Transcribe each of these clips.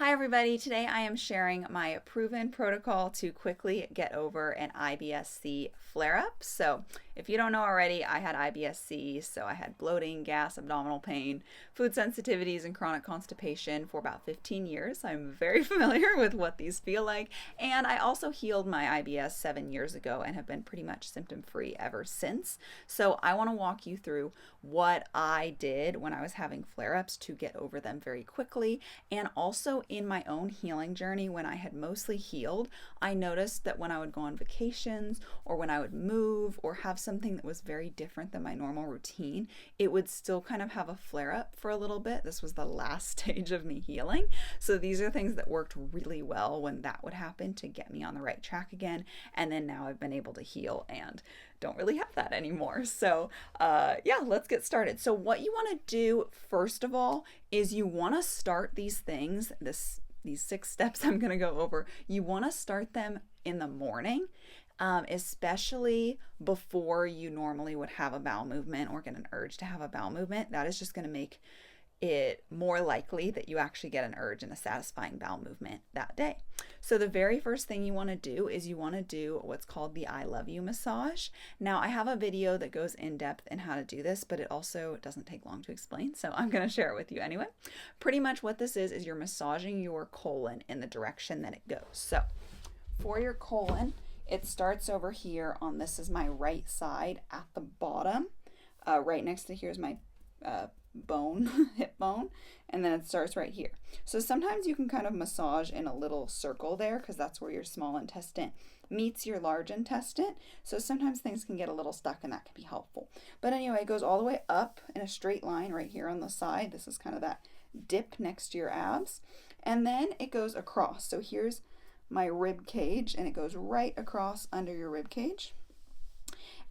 Hi everybody, today I am sharing my proven protocol to quickly get over an IBS-C flare-up. So if you don't know already, I had IBS-C, so I had bloating, gas, abdominal pain, food sensitivities, and chronic constipation for about 15 years. I'm very familiar with what these feel like, and I also healed my IBS 7 years ago and have been pretty much symptom-free ever since. So I want to walk you through what I did when I was having flare-ups to get over them very quickly, and also in my own healing journey when I had mostly healed, I noticed that when I would go on vacations or when I would move or have something that was very different than my normal routine, it would still kind of have a flare up for a little bit. This was the last stage of me healing. So these are things that worked really well when that would happen to get me on the right track again. And then now I've been able to heal and don't really have that anymore. So yeah, let's get started. So what you want to do first of all is you want to start these things, these 6 steps I'm going to go over, you want to start them in the morning, especially before you normally would have a bowel movement or get an urge to have a bowel movement. That is just going to make it more likely that you actually get an urge and a satisfying bowel movement that day. So the very first thing you want to do is you want to do what's called the I love you massage. Now I have a video that goes in depth in how to do this, but it also doesn't take long to explain, so I'm going to share it with you anyway. Pretty much what this is you're massaging your colon in the direction that it goes. So for your colon, it starts over here on, this is my right side at the bottom. Right next to here is my bone, hip bone, and then it starts right here. So sometimes you can kind of massage in a little circle there because that's where your small intestine meets your large intestine. So sometimes things can get a little stuck and that can be helpful. But anyway, it goes all the way up in a straight line right here on the side. This is kind of that dip next to your abs. And then it goes across. So here's my rib cage and it goes right across under your rib cage.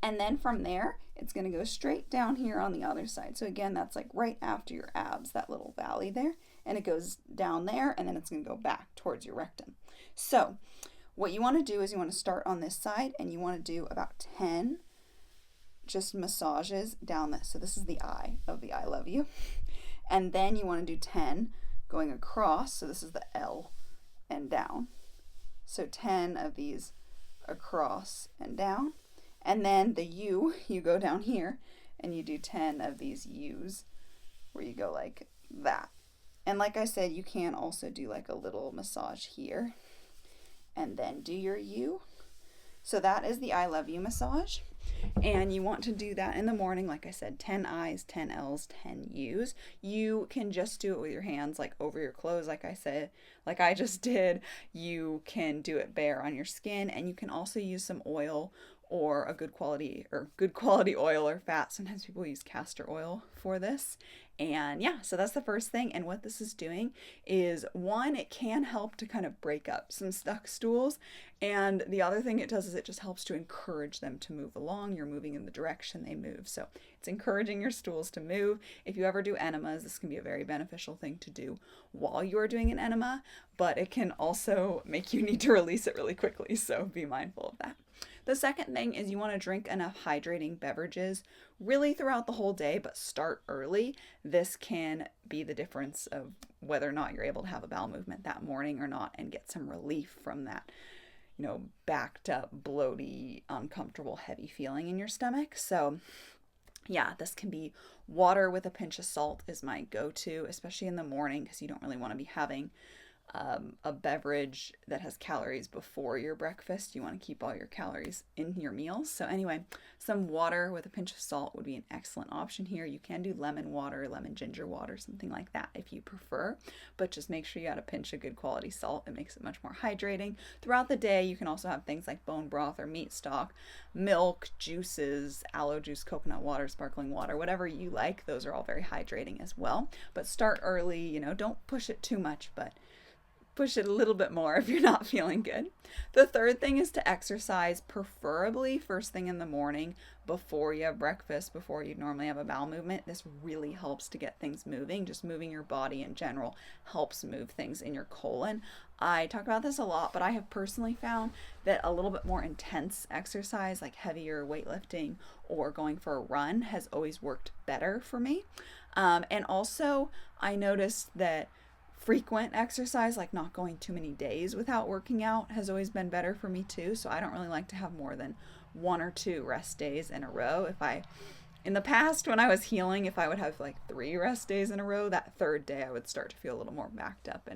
And then from there, it's going to go straight down here on the other side. So again, that's like right after your abs, that little valley there. And it goes down there, and then it's going to go back towards your rectum. So what you want to do is you want to start on this side, and you want to do about 10 just massages down this. So this is the I of the I love you. And then you want to do 10 going across. So this is the L and down. So 10 of these across and down. And then the U, you go down here and you do 10 of these U's where you go like that. And like I said, you can also do like a little massage here and then do your U. So that is the I love you massage. And you want to do that in the morning. Like I said, 10 I's, 10 L's, 10 U's. You can just do it with your hands, like over your clothes, like I said, like I just did. You can do it bare on your skin, and you can also use some oil or a good quality oil or fat. Sometimes people use castor oil for this. And yeah, so that's the first thing. And what this is doing is, one, it can help to kind of break up some stuck stools. And the other thing it does is it just helps to encourage them to move along. You're moving in the direction they move. So it's encouraging your stools to move. If you ever do enemas, this can be a very beneficial thing to do while you are doing an enema, but it can also make you need to release it really quickly. So be mindful of that. The second thing is you want to drink enough hydrating beverages really throughout the whole day, but start early. This can be the difference of whether or not you're able to have a bowel movement that morning or not and get some relief from that, backed up, bloaty, uncomfortable, heavy feeling in your stomach. So yeah, this can be water with a pinch of salt is my go-to, especially in the morning because you don't really want to be having a beverage that has calories before your breakfast. You want to keep all your calories in your meals. So anyway, some water with a pinch of salt would be an excellent option here. You can do lemon water, lemon ginger water, something like that if you prefer, but just make sure you add a pinch of good quality salt. It makes it much more hydrating. Throughout the day, you can also have things like bone broth or meat stock, milk, juices, aloe juice, coconut water, sparkling water, whatever you like. Those are all very hydrating as well. But start early, don't push it too much, but push it a little bit more if you're not feeling good. The third thing is to exercise, preferably first thing in the morning before you have breakfast, before you normally have a bowel movement. This really helps to get things moving. Just moving your body in general helps move things in your colon. I talk about this a lot, but I have personally found that a little bit more intense exercise, like heavier weightlifting or going for a run, has always worked better for me. And also, I noticed that frequent exercise, like not going too many days without working out, has always been better for me too. So I don't really like to have more than 1 or 2 rest days in a row. In the past, when I was healing, if I would have like 3 rest days in a row, that third day I would start to feel a little more backed up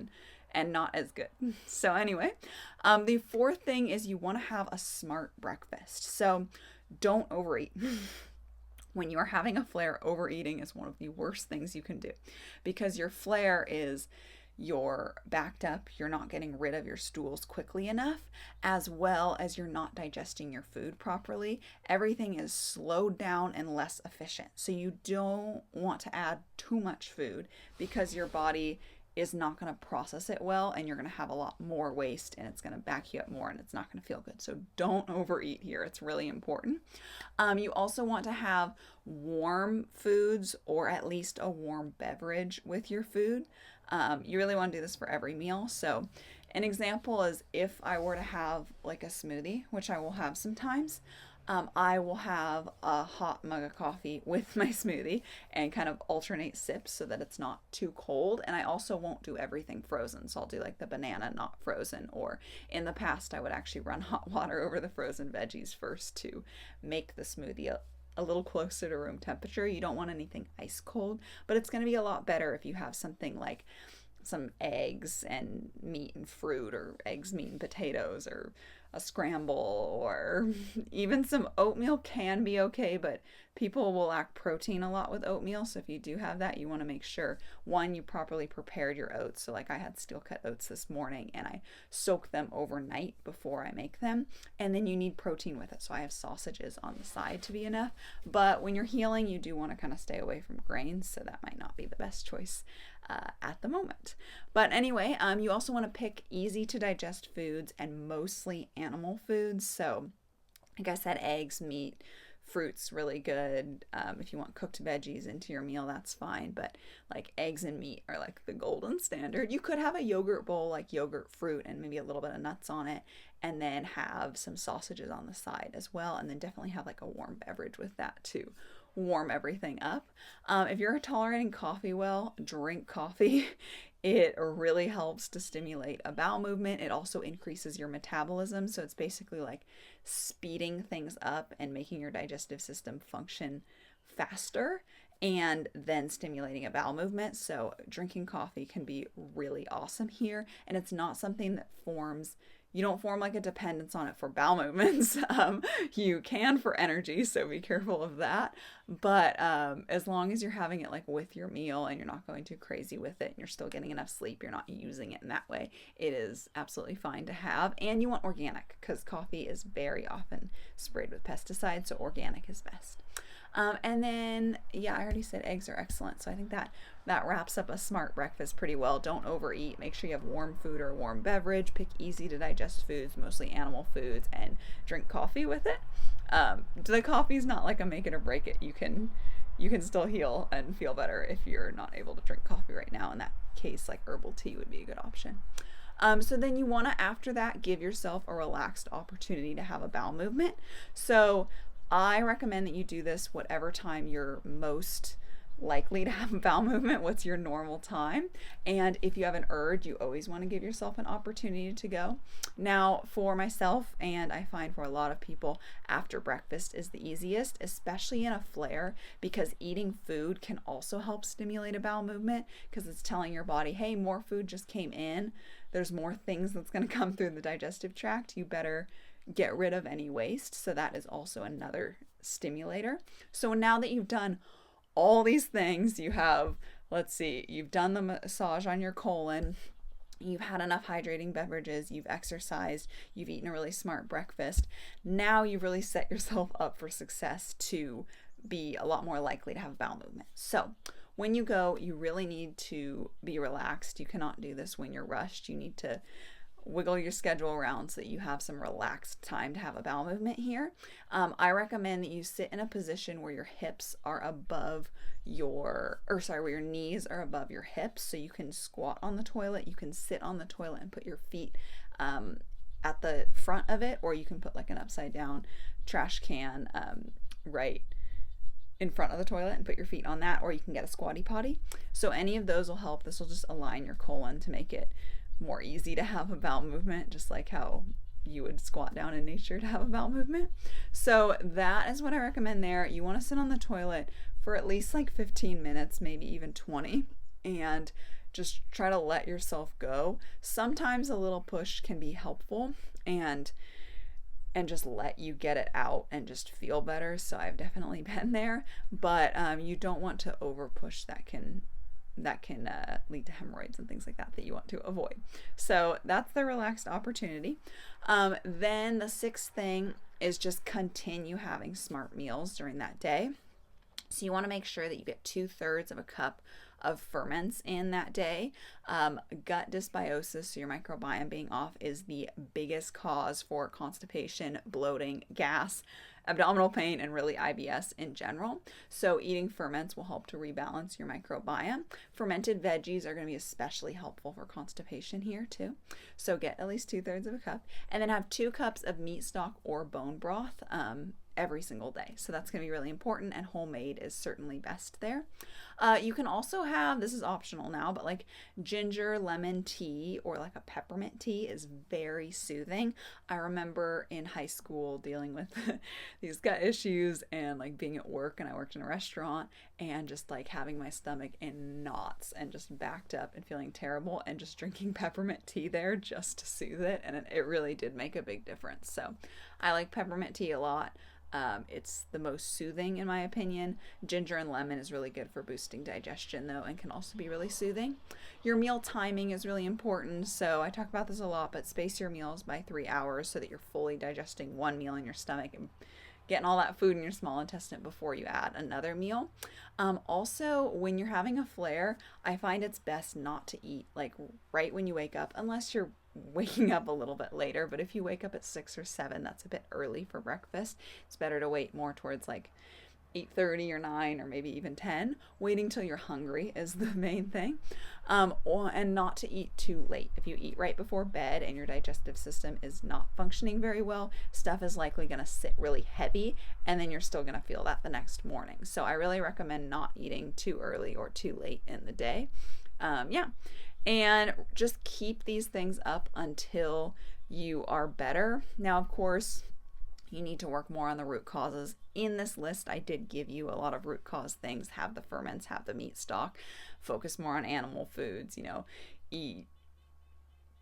and not as good. So anyway, the fourth thing is you want to have a smart breakfast. So don't overeat. When you are having a flare, overeating is one of the worst things you can do, because your flare is you're backed up, you're not getting rid of your stools quickly enough, as well as you're not digesting your food properly. Everything is slowed down and less efficient. So you don't want to add too much food, because your body is not going to process it well, and you're going to have a lot more waste, and it's going to back you up more, and it's not going to feel good. So don't overeat here. It's really important. You also want to have warm foods, or at least a warm beverage with your food. You really want to do this for every meal. So an example is if I were to have like a smoothie, which I will have sometimes, I will have a hot mug of coffee with my smoothie and kind of alternate sips so that it's not too cold. And I also won't do everything frozen. So I'll do like the banana not frozen, or in the past I would actually run hot water over the frozen veggies first to make the smoothie a little closer to room temperature. You don't want anything ice cold, but it's going to be a lot better if you have something like some eggs and meat and fruit, or eggs, meat, and potatoes, or a scramble, or even some oatmeal can be okay, but people will lack protein a lot with oatmeal. So if you do have that, you want to make sure, one, you properly prepared your oats. So like I had steel cut oats this morning, and I soak them overnight before I make them. And then you need protein with it. So I have sausages on the side to be enough. But when you're healing, you do want to kind of stay away from grains. So that might not be the best choice at the moment. But anyway, you also want to pick easy to digest foods, and mostly animal foods. So like I said, eggs, meat, fruit's really good. If you want cooked veggies into your meal, that's fine. But like eggs and meat are like the golden standard. You could have a yogurt bowl, like yogurt, fruit, and maybe a little bit of nuts on it, and then have some sausages on the side as well. And then definitely have like a warm beverage with that too. Warm everything up. If you're tolerating coffee well, drink coffee. It really helps to stimulate a bowel movement. It also increases your metabolism. So it's basically like speeding things up and making your digestive system function faster, and then stimulating a bowel movement. So drinking coffee can be really awesome here. And it's not something that you don't form like a dependence on it for bowel movements. You can for energy, so be careful of that. But as long as you're having it like with your meal, and you're not going too crazy with it, and you're still getting enough sleep, you're not using it in that way, it is absolutely fine to have. And you want organic, because coffee is very often sprayed with pesticides, so organic is best. And then, yeah, I already said eggs are excellent. So I think that wraps up a smart breakfast pretty well. Don't overeat. Make sure you have warm food or a warm beverage. Pick easy to digest foods, mostly animal foods, and drink coffee with it. The coffee's not like a make it or break it. You can still heal and feel better if you're not able to drink coffee right now. In that case, like herbal tea would be a good option. So then you want to, after that, give yourself a relaxed opportunity to have a bowel movement. So I recommend that you do this whatever time you're most likely to have a bowel movement. What's your normal time? And if you have an urge, you always want to give yourself an opportunity to go. Now, for myself, and I find for a lot of people, after breakfast is the easiest, especially in a flare, because eating food can also help stimulate a bowel movement, because it's telling your body, hey, more food just came in. There's more things that's going to come through the digestive tract. You better get rid of any waste. So that is also another stimulator. So now that you've done all these things, you've done the massage on your colon, you've had enough hydrating beverages, you've exercised, you've eaten a really smart breakfast. Now you've really set yourself up for success to be a lot more likely to have a bowel movement. So when you go, you really need to be relaxed. You cannot do this when you're rushed. You need to wiggle your schedule around so that you have some relaxed time to have a bowel movement here. I recommend that you sit in a position where your hips are above where your knees are above your hips. So you can squat on the toilet, you can sit on the toilet and put your feet at the front of it, or you can put like an upside down trash can right in front of the toilet and put your feet on that, or you can get a squatty potty. So any of those will help. This will just align your colon to make it more easy to have a bowel movement, just like how you would squat down in nature to have a bowel movement. So that is what I recommend there. You want to sit on the toilet for at least like 15 minutes, maybe even 20, and just try to let yourself go. Sometimes a little push can be helpful and just let you get it out and just feel better. So I've definitely been there, but you don't want to over push. That can lead to hemorrhoids and things like that you want to avoid. So that's the relaxed opportunity. Then the sixth thing is just continue having smart meals during that day. So you want to make sure that you get 2/3 of a cup of ferments in that day. Gut dysbiosis, so your microbiome being off, is the biggest cause for constipation, bloating, gas, abdominal pain, and really IBS in general. So eating ferments will help to rebalance your microbiome. Fermented veggies are going to be especially helpful for constipation here too. So get at least 2/3 of a cup, and then have 2 cups of meat stock or bone broth every single day. So that's going to be really important, and homemade is certainly best there. You can also have, this is optional now, but like ginger lemon tea or like a peppermint tea is very soothing. I remember in high school dealing with these gut issues and like being at work, and I worked in a restaurant, and just like having my stomach in knots and just backed up and feeling terrible, and just drinking peppermint tea there just to soothe it, and it really did make a big difference. So I like peppermint tea a lot. It's the most soothing in my opinion. Ginger and lemon is really good for boosting digestion though, and can also be really soothing. Your meal timing is really important. So I talk about this a lot, but space your meals by 3 hours so that you're fully digesting one meal in your stomach and getting all that food in your small intestine before you add another meal. Also, when you're having a flare, I find it's best not to eat like right when you wake up, unless you're waking up a little bit later. But if you wake up at 6 or 7, that's a bit early for breakfast. It's better to wait more towards like 8:30 or 9 or maybe even 10. Waiting till you're hungry is the main thing. And not to eat too late. If you eat right before bed and your digestive system is not functioning very well, stuff is likely going to sit really heavy, and then you're still going to feel that the next morning. So I really recommend not eating too early or too late in the day. And just keep these things up until you are better. Now, of course, you need to work more on the root causes. In this list, I did give you a lot of root cause things. Have the ferments, have the meat stock, focus more on animal foods, eat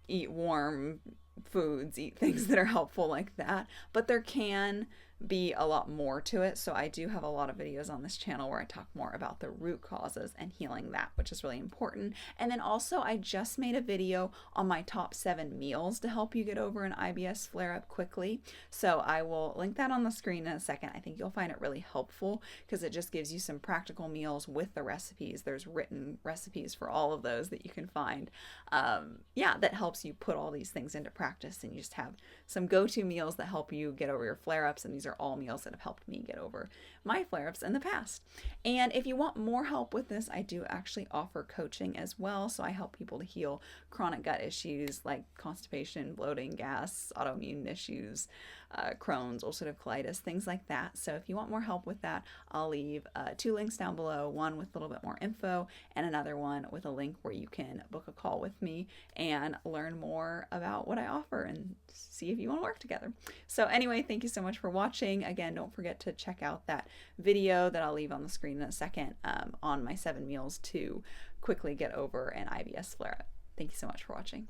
warm foods, eat things that are helpful like that. But there can be a lot more to it. So I do have a lot of videos on this channel where I talk more about the root causes and healing that, which is really important. And then also I just made a video on my top 7 meals to help you get over an IBS flare-up quickly. So I will link that on the screen in a second. I think you'll find it really helpful because it just gives you some practical meals with the recipes. There's written recipes for all of those that you can find. That helps you put all these things into practice, and you just have some go-to meals that help you get over your flare-ups. And these are all meals that have helped me get over my flare-ups in the past. And if you want more help with this, I do actually offer coaching as well. So I help people to heal chronic gut issues like constipation, bloating, gas, autoimmune issues, Crohn's, ulcerative colitis, things like that. So if you want more help with that, I'll leave 2 links down below, one with a little bit more info and another one with a link where you can book a call with me and learn more about what I offer and see if you want to work together. So anyway, thank you so much for watching. Again, don't forget to check out that video that I'll leave on the screen in a second on my 7 meals to quickly get over an IBS flare-up. Thank you so much for watching.